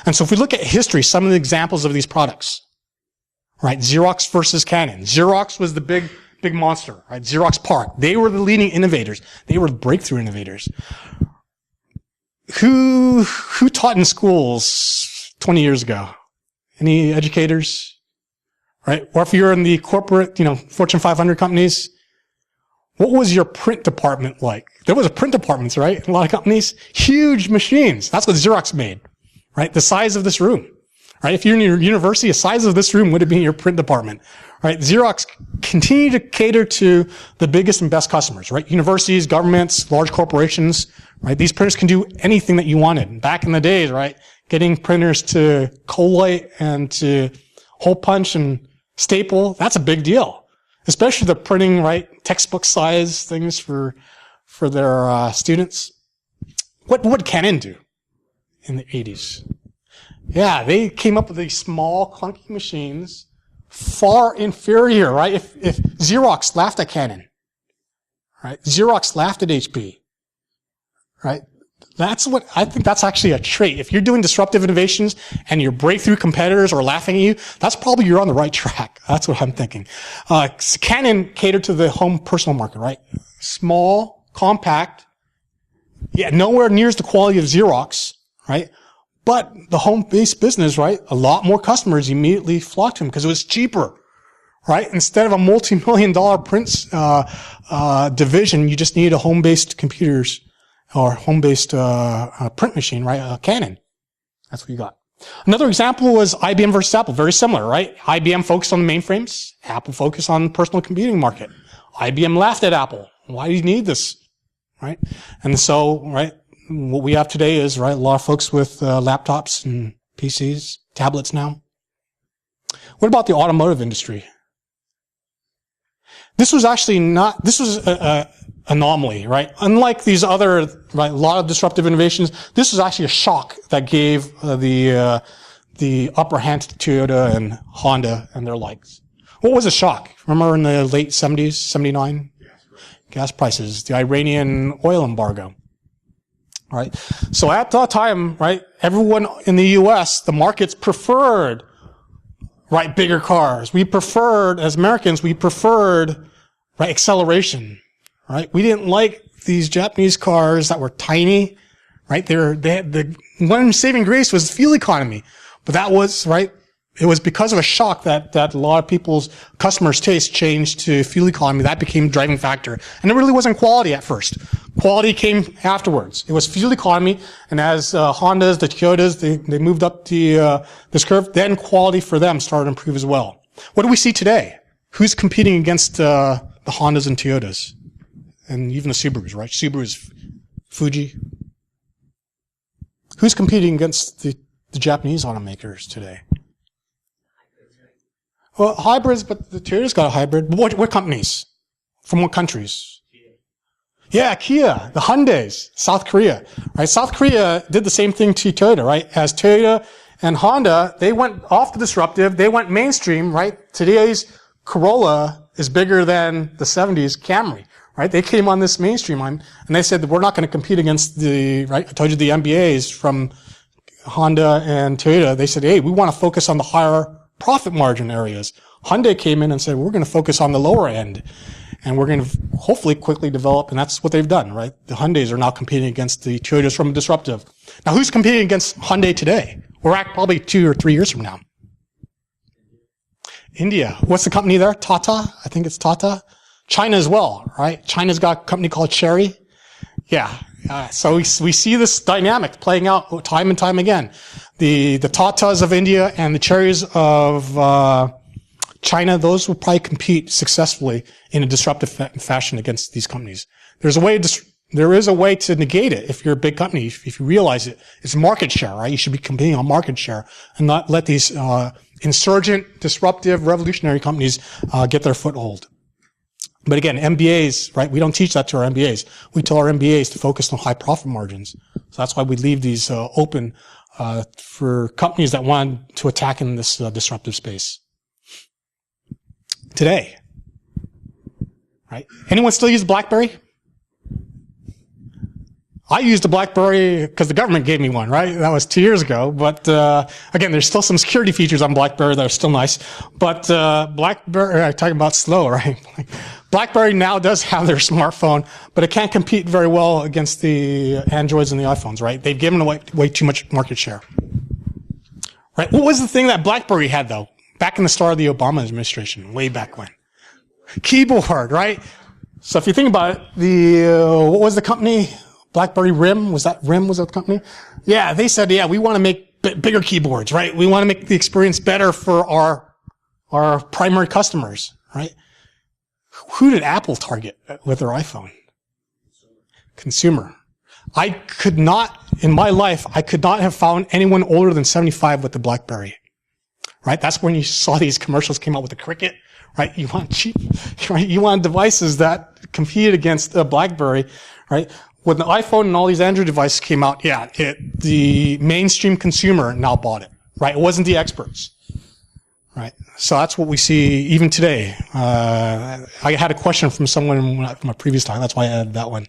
And so if we look at history, some of the examples of these products, right, Xerox versus Canon. Xerox was the big monster, right? Xerox PARC. They were the leading innovators. They were the breakthrough innovators. Who taught in schools 20 years ago? Any educators? Right? Or if you're in the corporate, Fortune 500 companies, what was your print department like? There was a print department, right? In a lot of companies. Huge machines. That's what Xerox made, right? The size of this room, right? If you're in your university, the size of this room would have been your print department, right? Xerox continued to cater to the biggest and best customers, right? Universities, governments, large corporations, right? These printers can do anything that you wanted. Back in the days, right? Getting printers to collate and to hole punch and staple, that's a big deal. Especially the printing, right? Textbook size things for their students. What would Canon do in the 80s? Yeah, they came up with these small, clunky machines, far inferior, right? If Xerox laughed at Canon, right? Xerox laughed at HP, right? I think that's actually a trait. If you're doing disruptive innovations and your breakthrough competitors are laughing at you, that's probably you're on the right track. That's what I'm thinking. Canon catered to the home personal market, right? Small, compact, yeah, nowhere near the quality of Xerox, right? But the home-based business, right? A lot more customers immediately flocked to them because it was cheaper, right? Instead of a multi-million-dollar print division, you just needed a home-based computers or home-based print machine, right? Canon. That's what you got. Another example was IBM versus Apple. Very similar, right? IBM focused on the mainframes. Apple focused on the personal computing market. IBM laughed at Apple. Why do you need this, right? And so, right, what we have today is, right, a lot of folks with laptops and PCs, tablets now. What about the automotive industry? This was actually this was an anomaly, right? Unlike these other, right, a lot of disruptive innovations, this was actually a shock that gave the upper hand to Toyota and Honda and their likes. What was a shock? Remember in the late 70s, 79? Gas prices, the Iranian oil embargo. Right? So at that time, right, everyone in the U.S., the markets preferred, right, bigger cars. We preferred, as Americans, right, acceleration, right? We didn't like these Japanese cars that were tiny, right? They had the one saving grace was fuel economy. But that was, right, it was because of a shock that a lot of people's customers' taste changed to fuel economy. That became a driving factor. And it really wasn't quality at first. Quality came afterwards. It was fuel economy, and as Hondas, the Toyotas, they moved up this curve, then quality for them started to improve as well. What do we see today? Who's competing against the Hondas and Toyotas? And even the Subarus, right? Subarus, Fuji. Who's competing against the Japanese automakers today? Well, hybrids, but the Toyota's got a hybrid. What companies? From what countries? Yeah, Kia, the Hyundais, South Korea, right? South Korea did the same thing to Toyota, right? As Toyota and Honda, they went off the disruptive, they went mainstream, right? Today's Corolla is bigger than the 70s Camry, right? They came on this mainstream line, and they said that we're not going to compete against right? I told you the MBAs from Honda and Toyota. They said, hey, we want to focus on the higher profit margin areas. Hyundai came in and said, we're going to focus on the lower end, and we're going to hopefully quickly develop, and that's what they've done, right? The Hyundais are now competing against the Toyotas from disruptive. Now, who's competing against Hyundai today? We're at probably 2 or 3 years from now. India. What's the company there? Tata? I think it's Tata. China as well, right? China's got a company called Chery. Yeah. So we see this dynamic playing out time and time again. The Tatas of India and the Cherys of China, those will probably compete successfully in a disruptive fashion against these companies. There is a way to negate it if you're a big company, if you realize it. It's market share, right? You should be competing on market share and not let these insurgent, disruptive, revolutionary companies get their foothold. But again, MBAs, right? We don't teach that to our MBAs. We tell our MBAs to focus on high profit margins. So that's why we leave these open for companies that want to attack in this disruptive space. Today, right? Anyone still use BlackBerry? I used a BlackBerry because the government gave me one, right? That was 2 years ago. But again, there's still some security features on BlackBerry that are still nice. But BlackBerry, I'm talking about slow, right? BlackBerry now does have their smartphone, but it can't compete very well against the Androids and the iPhones, right? They've given away way too much market share. Right? What was the thing that BlackBerry had, though? Back in the start of the Obama administration, way back when. Keyboard, right? So if you think about it, what was the company? BlackBerry RIM? Was that the company? Yeah, they said, yeah, we want to make bigger keyboards, right? We want to make the experience better for our primary customers, right? Who did Apple target with their iPhone? Consumer. In my life, I could not have found anyone older than 75 with the BlackBerry. Right? That's when you saw these commercials came out with the Cricket, right? You want cheap, right? You want devices that competed against the BlackBerry, right? When the iPhone and all these Android devices came out, yeah, the mainstream consumer now bought it, right? It wasn't the experts, right? So that's what we see even today. I had a question from someone from a previous talk. That's why I added that one.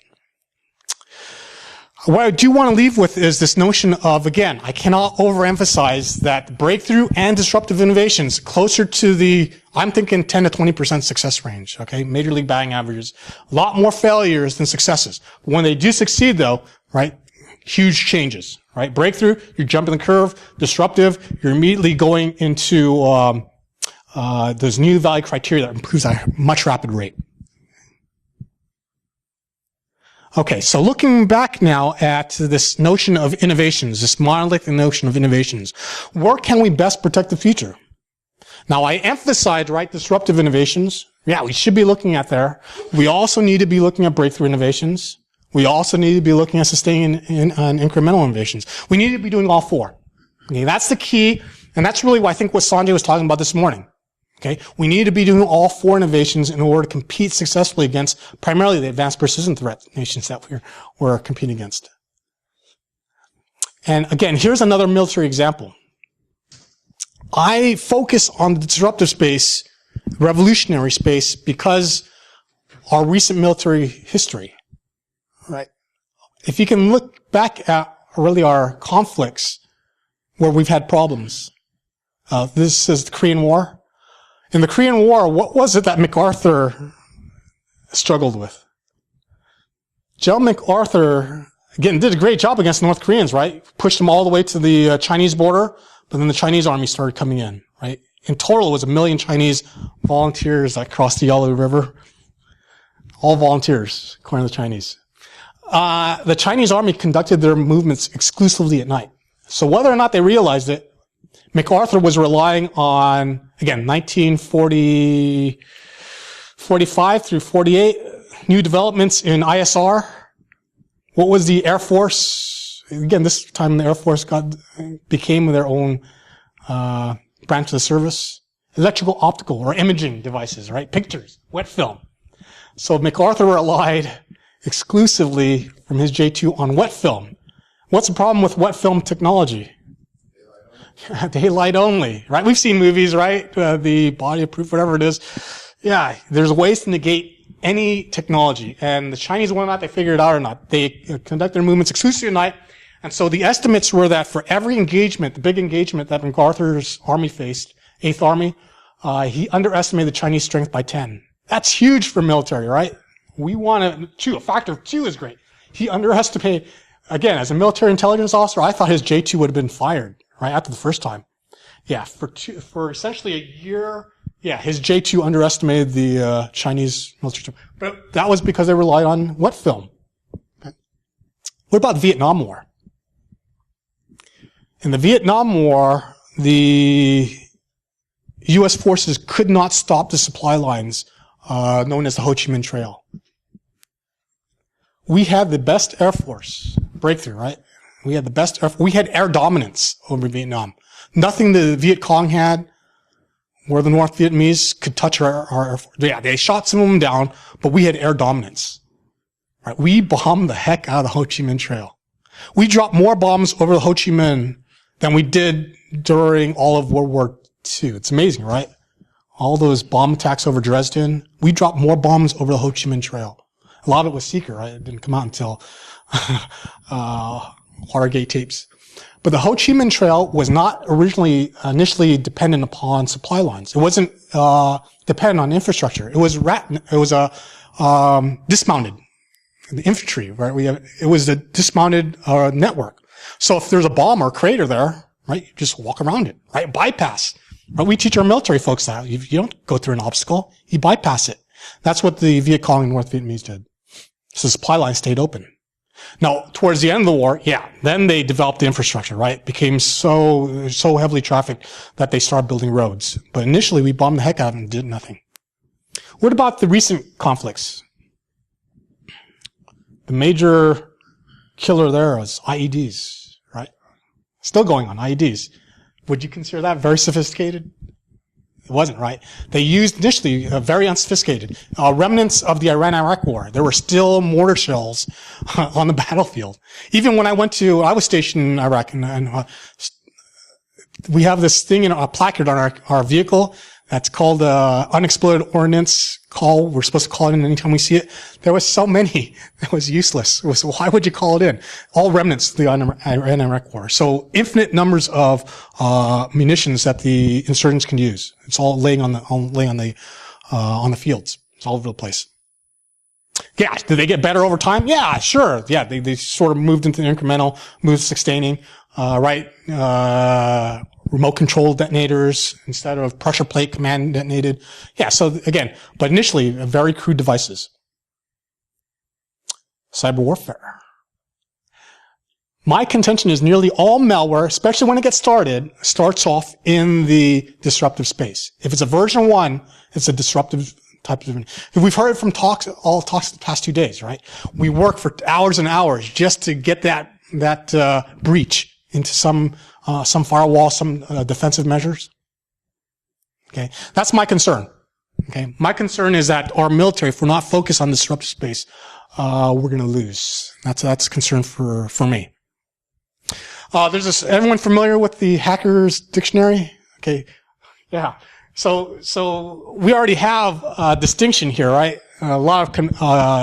What I do want to leave with is this notion of, again, I cannot overemphasize that breakthrough and disruptive innovations closer to I'm thinking 10 to 20% success range, okay? Major league batting averages. A lot more failures than successes. When they do succeed though, right, huge changes, right? Breakthrough, you're jumping the curve. Disruptive, you're immediately going into, those new value criteria that improves at a much rapid rate. Okay, so looking back now at this notion of innovations, this monolithic notion of innovations, where can we best protect the future? Now, I emphasized, right, disruptive innovations. Yeah, we should be looking at there. We also need to be looking at breakthrough innovations. We also need to be looking at sustaining and incremental innovations. We need to be doing all four. Okay, that's the key, and that's really what I think what Sanjay was talking about this morning. Okay, we need to be doing all four innovations in order to compete successfully against primarily the advanced persistent threat nations that we're competing against. And again, here's another military example. I focus on the disruptive space, revolutionary space, because our recent military history, right? If you can look back at really our conflicts where we've had problems, this is the Korean War. In the Korean War, what was it that MacArthur struggled with? General MacArthur, again, did a great job against the North Koreans, right? Pushed them all the way to the Chinese border, But then the Chinese army started coming in, right? In total, it was 1 million Chinese volunteers that crossed the Yellow River. All volunteers, according to the Chinese. The Chinese army conducted their movements exclusively at night. So whether or not they realized it, MacArthur was relying on, again, 1945 through 48, new developments in ISR. What was the Air Force? Again, this time the Air Force became their own branch of the service. Electrical, optical, or imaging devices, right? Pictures, wet film. So MacArthur relied exclusively from his J2 on wet film. What's the problem with wet film technology? Daylight only, right? We've seen movies, right? The body of proof, whatever it is. Yeah, there's ways to negate any technology. And the Chinese, whether or not they figured it out or not, they conduct their movements exclusively at night. And so the estimates were that for every engagement, the big engagement that MacArthur's army faced, 8th Army, he underestimated the Chinese strength by 10. That's huge for military, right? We want a factor of 2 is great. He underestimated, again, as a military intelligence officer, I thought his J2 would have been fired. Right after the first time. Yeah, for essentially a year, yeah, his J2 underestimated the Chinese military. But that was because they relied on wet film. Okay. What about the Vietnam War? In the Vietnam War, the U.S. forces could not stop the supply lines known as the Ho Chi Minh Trail. We had the best Air Force breakthrough, right? We had the best, we had air dominance over Vietnam. Nothing the Viet Cong had, where the North Vietnamese could touch our Air Force. Yeah, they shot some of them down, but we had air dominance. Right? We bombed the heck out of the Ho Chi Minh Trail. We dropped more bombs over the Ho Chi Minh than we did during all of World War II. It's amazing, right? All those bomb attacks over Dresden, we dropped more bombs over the Ho Chi Minh Trail. A lot of it was secret, right? It didn't come out until, Watergate tapes. But the Ho Chi Minh Trail was not initially dependent upon supply lines. It wasn't dependent on infrastructure. It was dismounted. The infantry, right? It was a dismounted network. So if there's a bomb or a crater there, right, you just walk around it, right? Bypass. Right? We teach our military folks that. You don't go through an obstacle. You bypass it. That's what the Viet Cong and North Vietnamese did. So the supply line stayed open. Now, towards the end of the war, yeah, then they developed the infrastructure, right? It became so heavily trafficked that they started building roads. But initially, we bombed the heck out of them and did nothing. What about the recent conflicts? The major killer there was IEDs, right? Still going on, IEDs. Would you consider that very sophisticated? It wasn't, right? They used initially very unsophisticated remnants of the Iran-Iraq war. There were still mortar shells on the battlefield. Even when I was stationed in Iraq, and we have this thing in a placard on our vehicle that's called unexploded ordnance call. We're supposed to call it in anytime we see it. There was so many. It was useless. It was, why would you call it in? All remnants of the Iran-Iraq war. So infinite numbers of munitions that the insurgents can use. It's all laying on the fields. It's all over the place. Yeah, did they get better over time? Yeah, sure. Yeah, they sort of moved into the incremental, moved sustaining, right? Remote control detonators instead of pressure plate command detonated. Yeah, so again, but initially, very crude devices. Cyber warfare. My contention is nearly all malware, especially when it gets started, starts off in the disruptive space. If it's a version 1, it's a disruptive type of. We've heard it from all talks the past 2 days, right? We work for hours and hours just to get that breach into some firewall, some defensive measures. Okay, that's my concern. Okay, my concern is that our military, if we're not focused on disruptive space, we're going to lose. That's a concern for me. There's this. Everyone familiar with the Hackers Dictionary? Okay, yeah. So we already have a distinction here, right? A lot of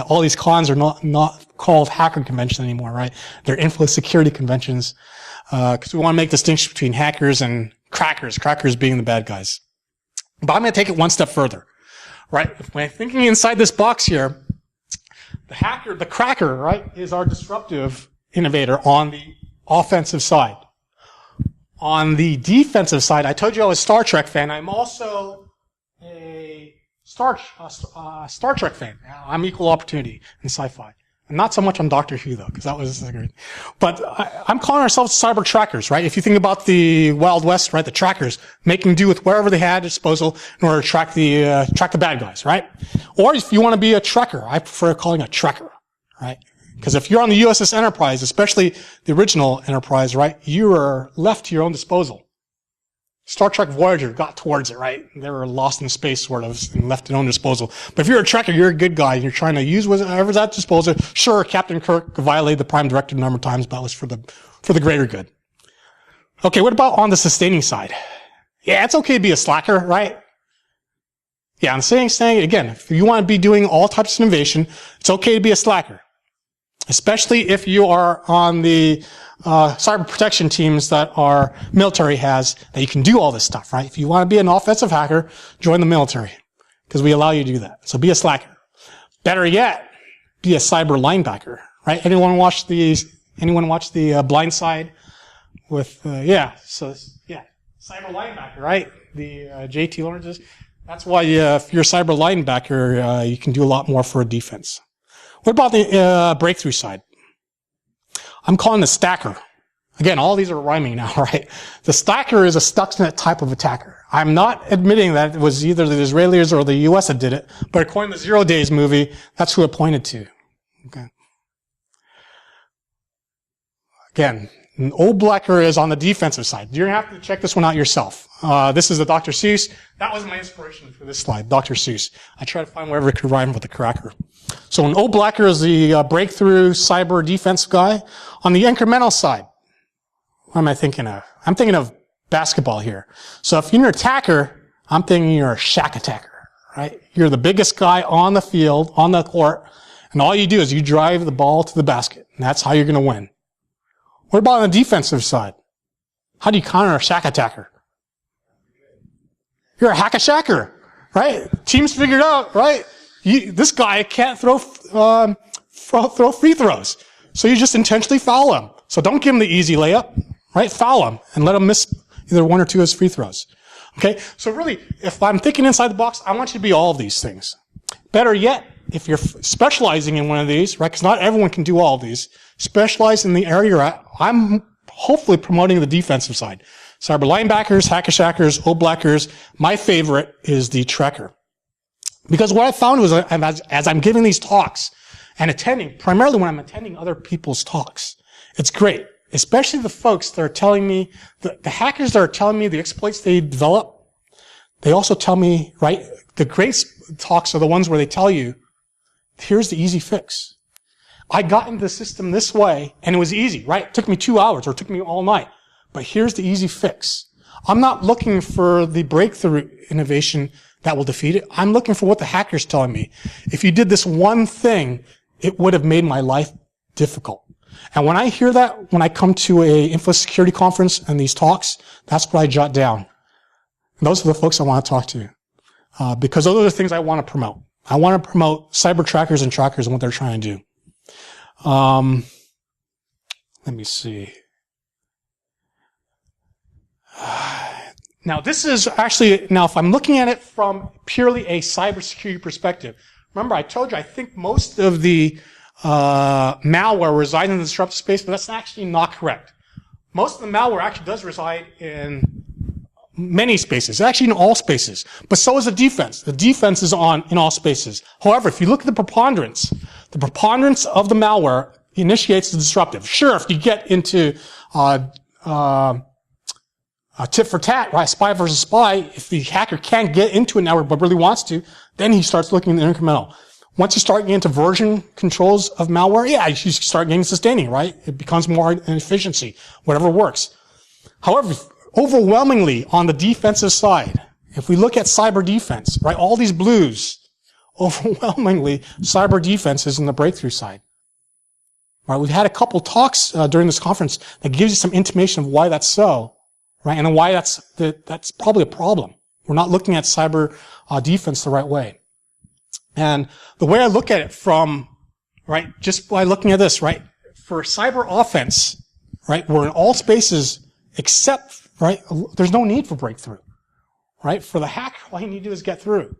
all these cons are not called hacker conventions anymore, right? They're info security conventions. Because we want to make distinction between hackers and crackers, crackers being the bad guys. But I'm going to take it one step further, right? When I'm thinking inside this box here, the cracker, right, is our disruptive innovator on the offensive side. On the defensive side, I told you I was a Star Trek fan. I'm also a Star Trek fan. I'm equal opportunity in sci-fi. And not so much on Doctor Who, though, because that was great. But I'm calling ourselves cyber trackers, right? If you think about the Wild West, right, the trackers, making do with wherever they had at disposal in order to track the bad guys, right? Or if you want to be a trekker, I prefer calling a trekker, right? Because if you're on the USS Enterprise, especially the original Enterprise, right, you are left to your own disposal. Star Trek Voyager got towards it, right? They were lost in space, sort of, and left at own disposal. But if you're a trekker, you're a good guy, and you're trying to use whatever's at disposal. Sure, Captain Kirk violated the Prime Directive a number of times, but it was for the greater good. Okay, what about on the sustaining side? Yeah, it's okay to be a slacker, right? Yeah, I'm saying, again, if you want to be doing all types of innovation, it's okay to be a slacker. Especially if you are on the cyber protection teams that our military has, that you can do all this stuff, right? If you want to be an offensive hacker, join the military, because we allow you to do that. So be a slacker. Better yet, be a cyber linebacker, right? Anyone watch the Blind Side with cyber linebacker, right? The JT Lawrence's. That's why if you're a cyber linebacker, you can do a lot more for a defense. What about the breakthrough side? I'm calling the stacker. Again, all these are rhyming now, right? The stacker is a Stuxnet type of attacker. I'm not admitting that it was either the Israelis or the US that did it, but according to the 0 Days movie, that's who it pointed to. Okay. Again, Old Blacker is on the defensive side. You're going to have to check this one out yourself. This is the Dr. Seuss. That was my inspiration for this slide, Dr. Seuss. I try to find wherever it could rhyme with the cracker. So an Old Blacker is the breakthrough cyber defense guy. On the incremental side, what am I thinking of? I'm thinking of basketball here. So if you're an attacker, I'm thinking you're a shack attacker, right? You're the biggest guy on the field, on the court, and all you do is you drive the ball to the basket, and that's how you're going to win. What about on the defensive side? How do you counter a shack attacker? You're a hack-a-shacker, right? Teams figured out, right? This guy can't throw free throws. So you just intentionally foul him. So don't give him the easy layup, right? Foul him and let him miss either one or two of his free throws. Okay? So really, if I'm thinking inside the box, I want you to be all of these things. Better yet, if you're specializing in one of these, right? Because not everyone can do all of these. Specialize in the area you're at. I'm hopefully promoting the defensive side. Cyber linebackers, hack-a-shackers, Old Blackers. My favorite is the trekker. Because what I found was, as I'm giving these talks and attending, primarily when I'm attending other people's talks, it's great. Especially the folks that are telling me, the hackers that are telling me the exploits they develop, they also tell me, right, the great talks are the ones where they tell you, here's the easy fix. I got into the system this way, and it was easy, right? It took me 2 hours, or it took me all night. But here's the easy fix. I'm not looking for the breakthrough innovation that will defeat it. I'm looking for what the hacker's telling me. If you did this one thing, it would have made my life difficult. And when I hear that, when I come to a info security conference and these talks, that's what I jot down. And those are the folks I want to talk to. Because those are the things I want to promote. I want to promote cyber trackers and trackers and what they're trying to do. Let me see. Now, this is actually, now if I'm looking at it from purely a cybersecurity perspective, remember I told you I think most of the malware resides in the disruptive space, but that's actually not correct. Most of the malware actually does reside in many spaces, actually in all spaces, but so is the defense. The defense is in all spaces. However, if you look at the preponderance of the malware initiates the disruptive. Sure, if you get into tit for tat, right? Spy versus spy. If the hacker can't get into a network but really wants to, then he starts looking at the incremental. Once you start getting into version controls of malware, yeah, you start getting sustaining, right? It becomes more an efficiency, whatever works. However, overwhelmingly on the defensive side, if we look at cyber defense, right, all these blues, overwhelmingly cyber defense is in the breakthrough side. Right, we've had a couple talks during this conference that gives you some intimation of why that's so. Right, and why that's probably a problem. We're not looking at cyber defense the right way. And the way I look at it from, right, just by looking at this, right, for cyber offense, right, we're in all spaces except, right? There's no need for breakthrough, right? For the hacker, all you need to do is get through.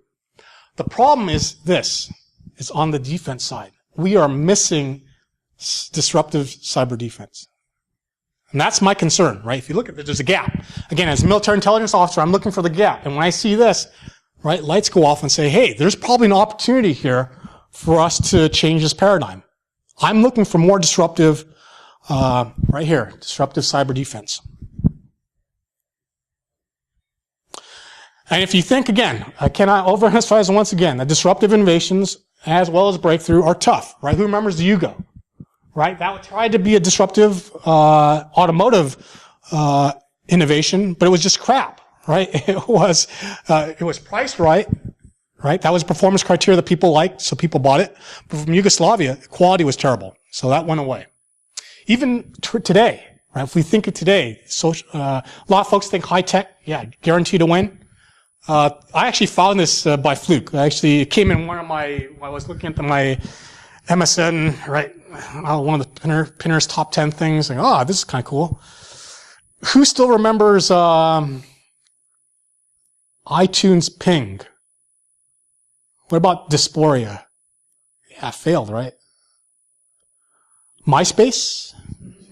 The problem is this. It's on the defense side. We are missing disruptive cyber defense. And that's my concern, right? If you look at it, there's a gap. Again, as a military intelligence officer, I'm looking for the gap. And when I see this, right, lights go off and say, hey, there's probably an opportunity here for us to change this paradigm. I'm looking for more disruptive, right here, disruptive cyber defense. And if you think, again, I cannot overemphasize once again, that disruptive innovations as well as breakthrough are tough, right? Who remembers the Yugo? Right? That tried to be a disruptive, automotive, innovation, but it was just crap, right? It was priced right? That was performance criteria that people liked, so people bought it. But from Yugoslavia, quality was terrible. So that went away. Even today, right? If we think of today, a lot of folks think high tech, yeah, guaranteed to win. I actually found this, by fluke. It came in while I was looking at my MSN, right? One of the Pinterest top 10 things. Like, this is kind of cool. Who still remembers iTunes Ping? What about Dysphoria? Yeah, failed, right? MySpace?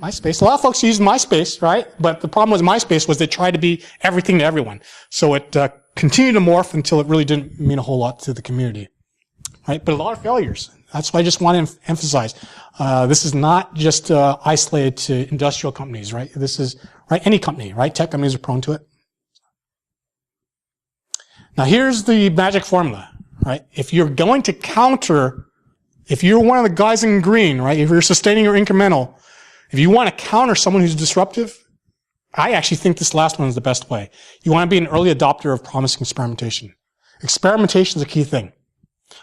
A lot of folks use MySpace, right? But the problem with MySpace was they tried to be everything to everyone. So it continued to morph until it really didn't mean a whole lot to the community, right? But a lot of failures. That's why I just want to emphasize. This is not just isolated to industrial companies, right? This is, right, any company, right? Tech companies are prone to it. Now here's the magic formula, right? If you're going to counter, if you're one of the guys in green, right? If you're sustaining or incremental, if you want to counter someone who's disruptive, I actually think this last one is the best way. You want to be an early adopter of promising experimentation. Experimentation is a key thing.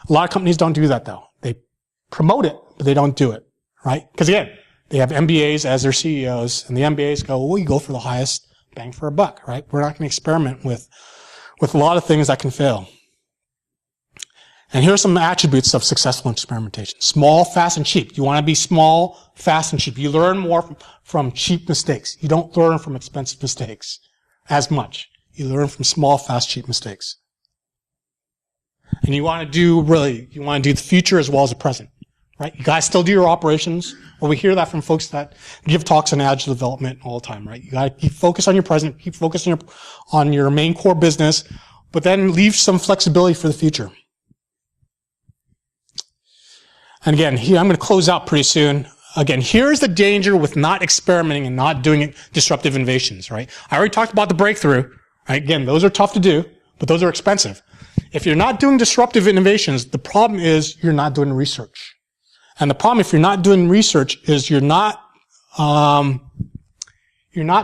A lot of companies don't do that though. They promote it, but they don't do it, right? Because again, they have MBAs as their CEOs, and the MBAs go, well, you go for the highest bang for a buck, right? We're not going to experiment with a lot of things that can fail. And here are some attributes of successful experimentation. Small, fast, and cheap. You want to be small, fast, and cheap. You learn more from cheap mistakes. You don't learn from expensive mistakes as much. You learn from small, fast, cheap mistakes. And you want to do the future as well as the present, right? You guys still do your operations. Well, we hear that from folks that give talks on agile development all the time, right? You got to keep focused on your present, keep focusing on your main core business, but then leave some flexibility for the future. And again, here, I'm going to close out pretty soon. Again, here's the danger with not experimenting and not doing disruptive innovations, right? I already talked about the breakthrough, right? Again, those are tough to do, but those are expensive. If you're not doing disruptive innovations, the problem is you're not doing research. And the problem if you're not doing research is you're not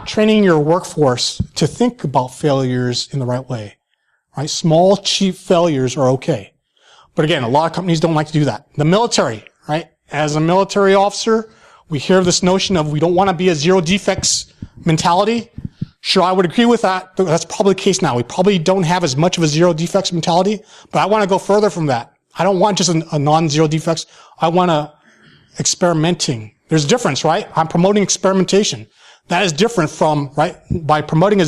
training your workforce to think about failures in the right way, right? Small, cheap failures are okay. But again, a lot of companies don't like to do that. The military, right? As a military officer, we hear this notion of we don't want to be a zero defects mentality. Sure, I would agree with that. That's probably the case now. We probably don't have as much of a zero defects mentality, but I want to go further from that. I don't want just a non-zero defects. I want experimenting. There's a difference, right? I'm promoting experimentation. That is different from, right? By promoting a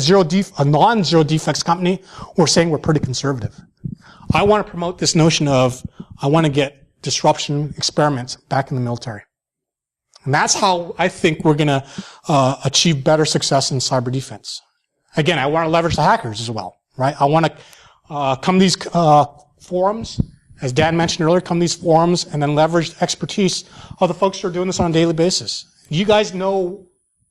non-zero defects company, we're saying we're pretty conservative. I want to promote this notion of, I want to get disruption experiments back in the military. And that's how I think we're going to achieve better success in cyber defense. Again, I want to leverage the hackers as well, right? I want to come these forums, as Dan mentioned earlier, come these forums and then leverage the expertise of the folks who are doing this on a daily basis. You guys know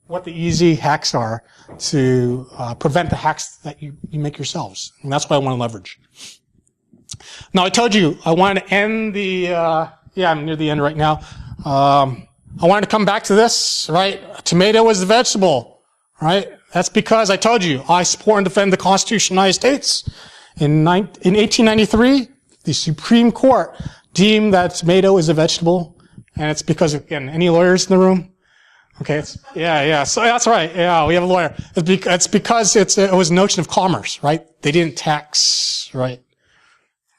what the easy hacks are to prevent the hacks that you make yourselves. And that's what I want to leverage. Now, I told you I wanted to end the, I'm near the end right now. I wanted to come back to this, right? A tomato is a vegetable, right? That's because I told you I support and defend the Constitution of the United States. In 1893, the Supreme Court deemed that tomato is a vegetable, and it's because, again, any lawyers in the room? Okay, so that's right. Yeah, we have a lawyer. It's because it was a notion of commerce, right? They didn't tax, right?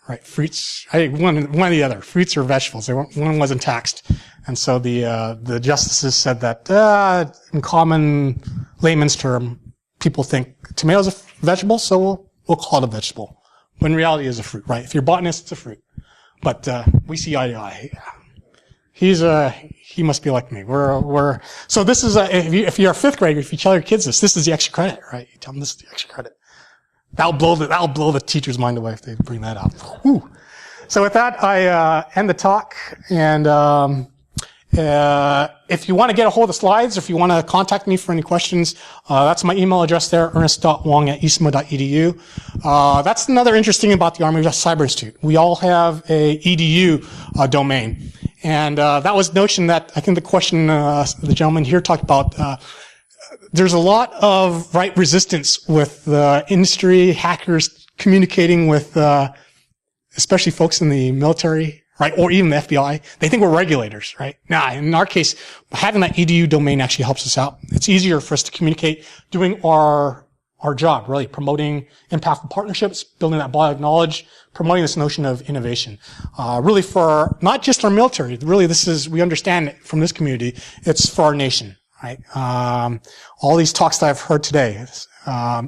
Right, fruits. One or the other. Fruits or vegetables. One wasn't taxed, and so the justices said that in common layman's term, people think tomatoes are vegetable, so we'll call it a vegetable. When in reality it's a fruit, right? If you're a botanist, it's a fruit. But, we see eye to eye. He must be like me. So this is, if you're a fifth grader, if you tell your kids this is the extra credit, right? You tell them this is the extra credit. That'll blow the teacher's mind away if they bring that up. Whew. So with that, I end the talk. And if you want to get a hold of the slides, or if you want to contact me for any questions, that's my email address there, ernest.wong@eastmo.edu. That's another interesting about the Army Cyber Institute. We all have a EDU domain. And that was the notion that I think the question the gentleman here talked about. There's a lot of resistance with industry hackers communicating with especially folks in the military, right, or even the FBI. They think we're regulators, right? Nah, in our case, having that EDU domain actually helps us out. It's easier for us to communicate, doing our job, really, promoting impactful partnerships, building that body of knowledge, promoting this notion of innovation. Really for not just our military, really we understand it from this community, it's for our nation, right? All these talks that I've heard today,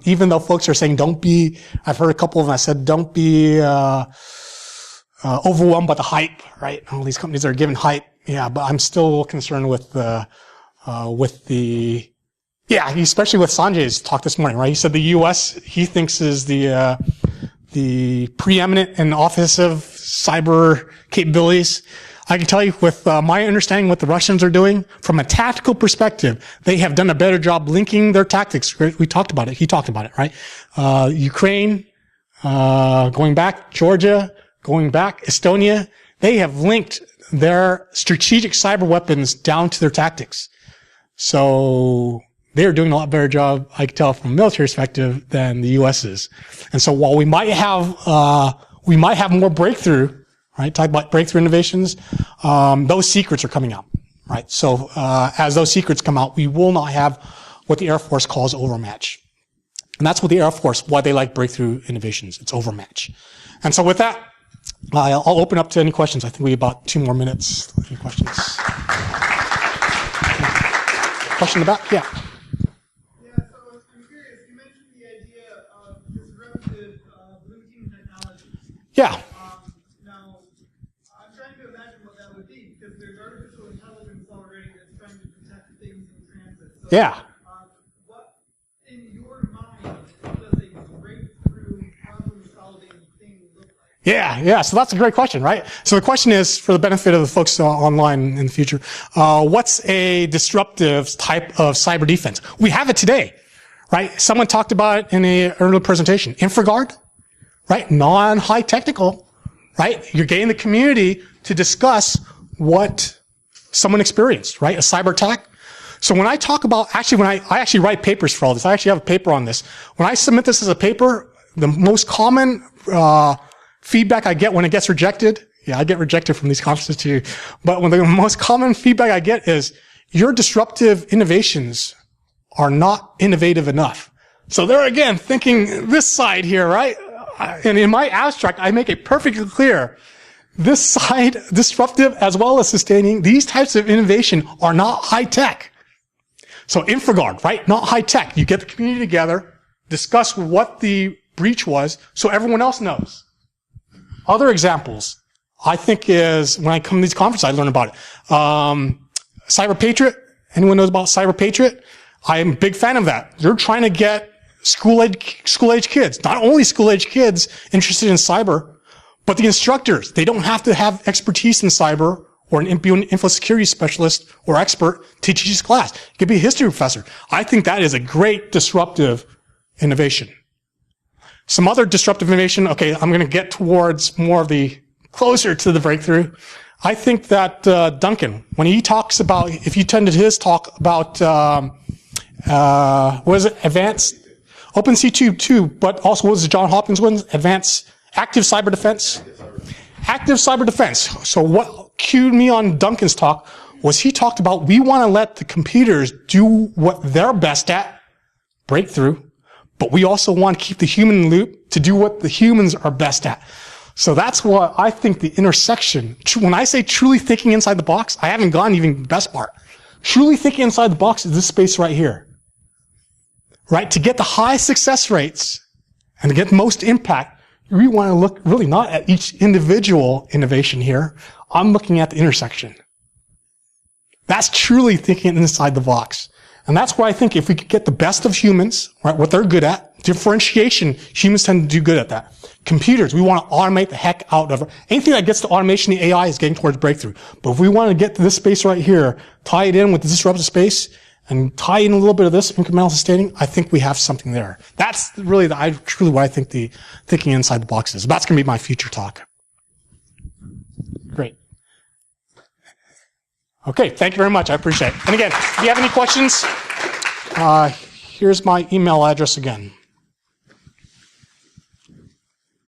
even though folks are saying I've heard a couple of them, I said, don't be, overwhelmed by the hype, right? All these companies are giving hype. Yeah, but I'm still concerned with especially with Sanjay's talk this morning, right? He said the U.S. he thinks is the preeminent and offensive cyber capabilities. I can tell you with my understanding what the Russians are doing from a tactical perspective, they have done a better job linking their tactics. We talked about it. He talked about it, right? Ukraine, going back, Georgia, going back, Estonia, they have linked their strategic cyber weapons down to their tactics. So they're doing a lot better job, I can tell from a military perspective, than the U.S. is. And so while we might have more breakthrough, right? Talk about breakthrough innovations, those secrets are coming out, right? So, as those secrets come out, we will not have what the Air Force calls overmatch. And that's what the Air Force, why they like breakthrough innovations. It's overmatch. And so with that, I'll open up to any questions. I think we have about 2 more minutes. Any questions? Question in the back? Yeah. Yeah, so I'm curious. You mentioned the idea of disruptive blue team technologies. Yeah. Now, I'm trying to imagine what that would be, because there's artificial intelligence already that's trying to detect things in transit. So, Yeah. what, in your mind, does a breakthrough problem-solving thing look like? Yeah. So that's a great question, right? So the question is, for the benefit of the folks online in the future, what's a disruptive type of cyber defense? We have it today, right? Someone talked about it in an earlier presentation. InfraGard, right? Non-high technical, right? You're getting the community to discuss what someone experienced, right? A cyber attack. So when I talk about, when I actually write papers for all this, I actually have a paper on this. When I submit this as a paper, the most common, feedback I get when it gets rejected, I get rejected from these conferences too, but the most common feedback I get is, your disruptive innovations are not innovative enough. So they're again thinking this side here, right? And in my abstract, I make it perfectly clear, this side, disruptive as well as sustaining, these types of innovation are not high tech. So InfraGard, right? Not high tech. You get the community together, discuss what the breach was, so everyone else knows. Other examples, I think, is when I come to these conferences, I learn about it. Cyber Patriot. Anyone knows about Cyber Patriot? I am a big fan of that. They're trying to get school-age kids, not only school-age kids interested in cyber, but the instructors. They don't have to have expertise in cyber or be an info security specialist or expert to teach this class. You could be a history professor. I think that is a great disruptive innovation. Some other disruptive innovation, okay, I'm going to get towards more of the closer to the breakthrough. I think that Duncan, when he talks about, if you attended his talk about, what is it, advanced, OpenC2 too, but also what was the John Hopkins one? Advanced active cyber defense? Active cyber defense. So what cued me on Duncan's talk was he talked about, we want to let the computers do what they're best at, breakthrough, but we also want to keep the human in the loop to do what the humans are best at. So that's what I think the intersection, when I say truly thinking inside the box, I haven't gone even the best part. Truly thinking inside the box is this space right here. right? To get the highest success rates and to get the most impact, we want to look really not at each individual innovation here. I'm looking at the intersection. That's truly thinking inside the box. And that's why I think if we could get the best of humans, right, what they're good at, differentiation, humans tend to do good at that. Computers, we want to automate the heck out of anything that gets to automation, the AI is getting towards breakthrough. But if we want to get to this space right here, tie it in with the disruptive space, and tie in a little bit of this incremental sustaining, I think we have something there. That's really truly what I think the thinking inside the box is. That's going to be my future talk. Great. Okay, thank you very much. I appreciate it. And again, if you have any questions, here's my email address again.